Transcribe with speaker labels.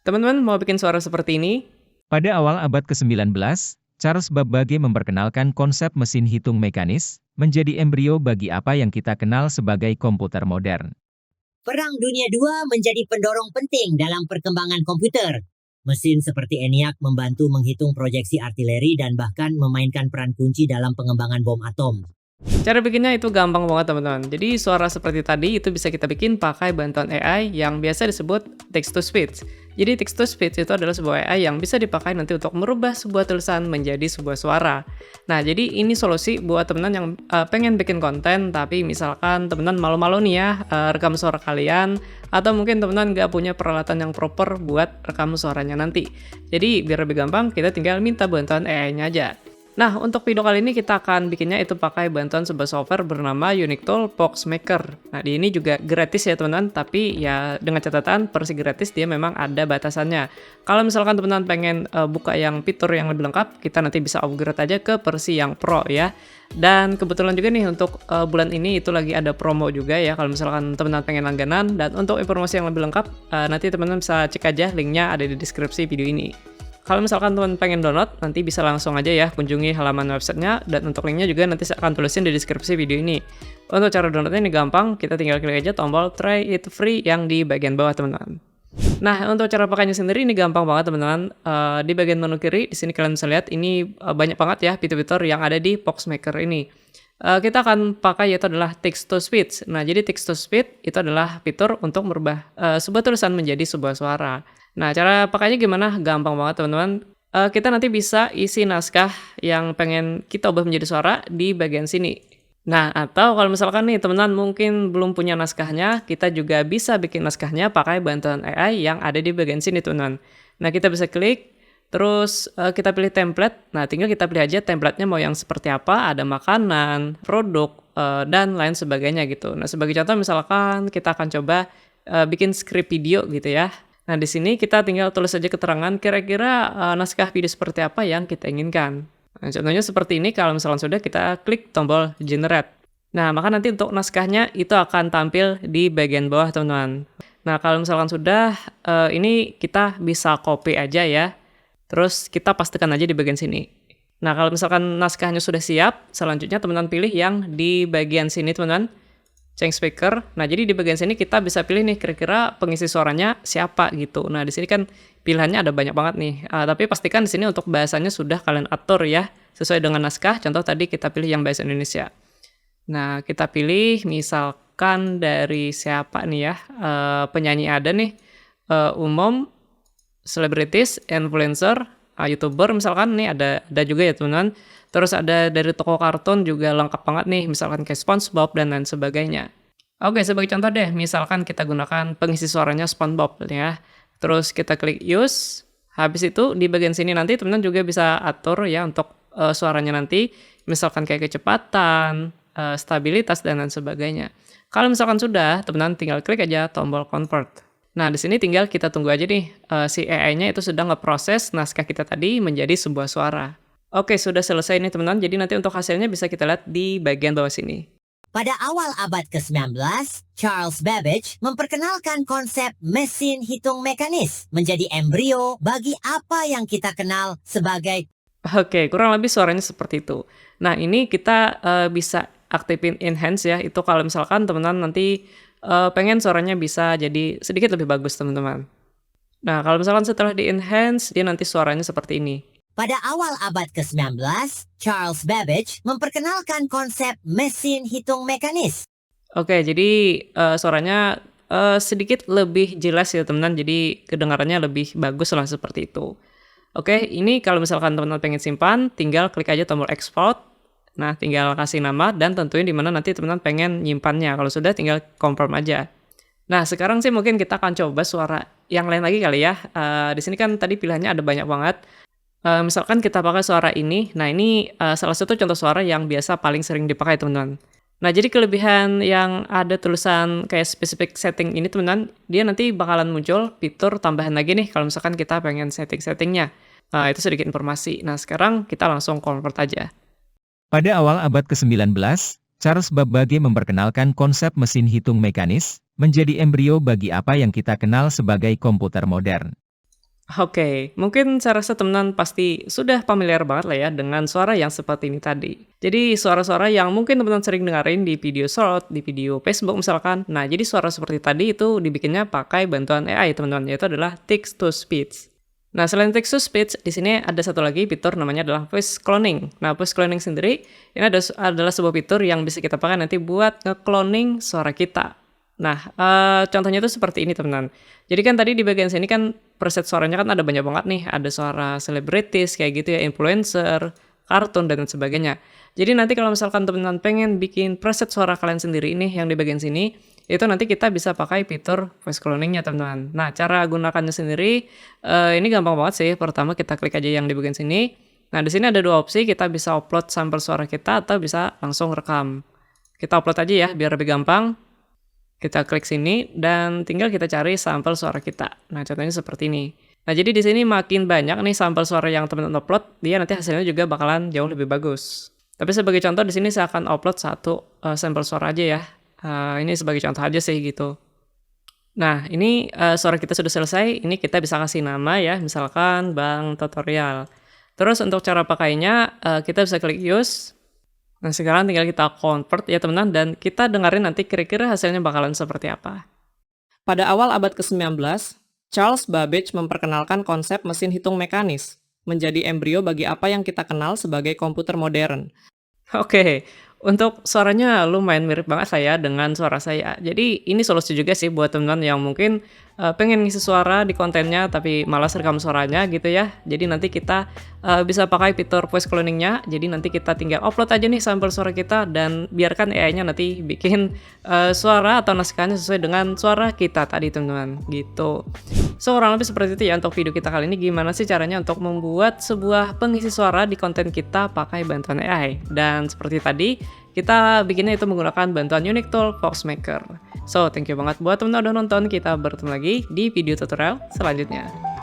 Speaker 1: Teman-teman mau bikin suara seperti ini?
Speaker 2: Pada awal abad ke-19, Charles Babbage memperkenalkan konsep mesin hitung mekanis, menjadi embrio bagi apa yang kita kenal sebagai komputer modern.
Speaker 3: Perang Dunia II menjadi pendorong penting dalam perkembangan komputer. Mesin seperti ENIAC membantu menghitung proyeksi artileri dan bahkan memainkan peran kunci dalam pengembangan bom atom.
Speaker 1: Cara bikinnya itu gampang banget teman-teman. Jadi suara seperti tadi itu bisa kita bikin pakai bantuan AI yang biasa disebut text to speech. Jadi text to speech itu adalah sebuah AI yang bisa dipakai nanti untuk merubah sebuah tulisan menjadi sebuah suara. Nah, jadi ini solusi buat teman-teman yang pengen bikin konten tapi misalkan teman-teman malu-malu nih ya rekam suara kalian, atau mungkin teman-teman nggak punya peralatan yang proper buat rekam suaranya nanti. Jadi biar lebih gampang kita tinggal minta bantuan AI-nya aja. Nah, untuk video kali ini kita akan bikinnya itu pakai bantuan sebuah software bernama Unique Tool Boxmaker. Nah, di ini juga gratis ya teman-teman, tapi ya dengan catatan versi gratis dia memang ada batasannya. Kalau misalkan teman-teman pengen buka yang fitur yang lebih lengkap, kita nanti bisa upgrade aja ke versi yang Pro ya. Dan kebetulan juga nih untuk bulan ini itu lagi ada promo juga ya, kalau misalkan teman-teman pengen langganan. Dan untuk informasi yang lebih lengkap, nanti teman-teman bisa cek aja linknya ada di deskripsi video ini. Kalau misalkan teman pengen download, nanti bisa langsung aja ya kunjungi halaman websitenya, dan untuk linknya juga nanti saya akan tulisin di deskripsi video ini. Untuk cara downloadnya ini gampang, kita tinggal klik aja tombol try it free yang di bagian bawah teman-teman. Nah, untuk cara pakainya sendiri ini gampang banget teman-teman. Di bagian menu kiri, di sini kalian bisa lihat ini banyak banget ya fitur-fitur yang ada di Boxmaker ini. Kita akan pakai yaitu adalah text to speech. Nah, jadi text to speech itu adalah fitur untuk merubah sebuah tulisan menjadi sebuah suara. Nah, cara pakainya gimana? Gampang banget teman-teman. Kita nanti bisa isi naskah yang pengen kita ubah menjadi suara di bagian sini. Nah, atau kalau misalkan nih teman-teman mungkin belum punya naskahnya, kita juga bisa bikin naskahnya pakai bantuan AI yang ada di bagian sini teman-teman. Nah, kita bisa klik, terus kita pilih template. Nah, tinggal kita pilih aja templatenya mau yang seperti apa, ada makanan, produk, dan lain sebagainya gitu. Nah, sebagai contoh misalkan kita akan coba bikin skrip video gitu ya. Nah, di sini kita tinggal tulis saja keterangan kira-kira naskah video seperti apa yang kita inginkan. Nah, contohnya seperti ini, kalau misalkan sudah kita klik tombol generate. Nah, maka nanti untuk naskahnya itu akan tampil di bagian bawah, teman-teman. Nah, kalau misalkan sudah, ini kita bisa copy aja ya. Terus kita pastikan aja di bagian sini. Nah, kalau misalkan naskahnya sudah siap, selanjutnya teman-teman pilih yang di bagian sini, teman-teman. Change speaker. Nah, jadi di bagian sini kita bisa pilih nih kira-kira pengisi suaranya siapa gitu. Nah, di sini kan pilihannya ada banyak banget nih. Tapi pastikan di sini untuk bahasanya sudah kalian atur ya, sesuai dengan naskah. Contoh tadi kita pilih yang bahasa Indonesia. Nah, kita pilih misalkan dari siapa nih ya, penyanyi ada nih, umum, selebritis, influencer, YouTuber misalkan nih ada juga ya teman-teman. Terus ada dari toko kartun juga lengkap banget nih, misalkan kayak SpongeBob dan lain sebagainya. Oke, sebagai contoh deh, misalkan kita gunakan pengisi suaranya SpongeBob ya. Terus kita klik use, habis itu di bagian sini nanti teman-teman juga bisa atur ya untuk suaranya nanti, misalkan kayak kecepatan, stabilitas dan lain sebagainya. Kalau misalkan sudah, teman-teman tinggal klik aja tombol convert. Nah, di sini tinggal kita tunggu aja nih, si AI-nya itu sedang ngeproses naskah kita tadi menjadi sebuah suara. Oke, sudah selesai nih teman-teman. Jadi nanti untuk hasilnya bisa kita lihat di bagian bawah sini.
Speaker 3: Pada awal abad ke-19, Charles Babbage memperkenalkan konsep mesin hitung mekanis menjadi embrio bagi apa yang kita kenal sebagai.
Speaker 1: Oke, kurang lebih suaranya seperti itu. Nah, ini kita bisa aktifin enhance ya. Itu kalau misalkan teman-teman nanti pengen suaranya bisa jadi sedikit lebih bagus teman-teman. Nah, kalau misalkan setelah di enhance, dia nanti suaranya seperti ini.
Speaker 3: Pada awal abad ke-19, Charles Babbage memperkenalkan konsep mesin hitung mekanis.
Speaker 1: Oke, jadi suaranya sedikit lebih jelas ya teman-teman, jadi kedengarannya lebih bagus lah seperti itu. Oke, ini kalau misalkan teman-teman pengen simpan, tinggal klik aja tombol export. Nah, tinggal kasih nama dan tentuin di mana nanti teman-teman pengen nyimpannya. Kalau sudah, tinggal confirm aja. Nah, sekarang sih mungkin kita akan coba suara yang lain lagi kali ya. Di sini kan tadi pilihannya ada banyak banget. Misalkan kita pakai suara ini, nah ini salah satu contoh suara yang biasa paling sering dipakai teman-teman. Nah, jadi kelebihan yang ada tulisan kayak specific setting ini teman-teman, dia nanti bakalan muncul fitur tambahan lagi nih kalau misalkan kita pengen setting-settingnya. Itu sedikit informasi. Nah, sekarang kita langsung convert aja.
Speaker 2: Pada awal abad ke-19, Charles Babbage memperkenalkan konsep mesin hitung mekanis, menjadi embrio bagi apa yang kita kenal sebagai komputer modern.
Speaker 1: Oke, mungkin saya rasa teman pasti sudah familiar banget lah ya dengan suara yang seperti ini tadi. Jadi suara-suara yang mungkin teman-teman sering dengerin di video short, di video Facebook misalkan. Nah, jadi suara seperti tadi itu dibikinnya pakai bantuan AI teman-teman, yaitu adalah text to speech. Nah, selain text to speech, di sini ada satu lagi fitur namanya adalah voice cloning. Nah, voice cloning sendiri ini adalah sebuah fitur yang bisa kita pakai nanti buat nge-cloning suara kita. Nah, contohnya itu seperti ini teman-teman. Jadi kan tadi di bagian sini kan preset suaranya kan ada banyak banget nih, ada suara selebritis kayak gitu ya, influencer, kartun dan lain sebagainya. Jadi nanti kalau misalkan teman-teman pengen bikin preset suara kalian sendiri ini yang di bagian sini, itu nanti kita bisa pakai fitur voice cloning-nya teman-teman. Nah, cara gunakannya sendiri ini gampang banget sih. Pertama kita klik aja yang di bagian sini. Nah, di sini ada dua opsi, kita bisa upload sampel suara kita atau bisa langsung rekam. Kita upload aja ya biar lebih gampang. Kita klik sini dan tinggal kita cari sampel suara kita. Nah, contohnya seperti ini. Nah, jadi di sini makin banyak nih sampel suara yang teman-teman upload, dia nanti hasilnya juga bakalan jauh lebih bagus. Tapi sebagai contoh di sini saya akan upload satu sampel suara aja ya. Ini sebagai contoh aja sih gitu. Nah, ini suara kita sudah selesai. Ini kita bisa kasih nama ya, misalkan Bang Tutorial. Terus untuk cara pakainya, kita bisa klik use. Nah, sekarang tinggal kita convert ya teman-teman, dan kita dengerin nanti kira-kira hasilnya bakalan seperti apa. Pada awal abad ke-19, Charles Babbage memperkenalkan konsep mesin hitung mekanis, menjadi embrio bagi apa yang kita kenal sebagai komputer modern. Oke, untuk suaranya lumayan mirip banget saya dengan suara saya. Jadi ini solusi juga sih buat teman-teman yang mungkin pengen ngisi suara di kontennya tapi malas rekam suaranya gitu ya. Jadi nanti kita bisa pakai fitur voice cloning-nya. Jadi nanti kita tinggal upload aja nih sampel suara kita dan biarkan AI-nya nanti bikin suara atau naskahnya sesuai dengan suara kita tadi teman-teman gitu. So, kurang lebih seperti itu ya untuk video kita kali ini. Gimana sih caranya untuk membuat sebuah pengisi suara di konten kita pakai bantuan AI. Dan seperti tadi, kita bikinnya itu menggunakan bantuan Unique Tool Voxmaker. So, thank you banget buat teman-teman udah nonton. Kita bertemu lagi di video tutorial selanjutnya.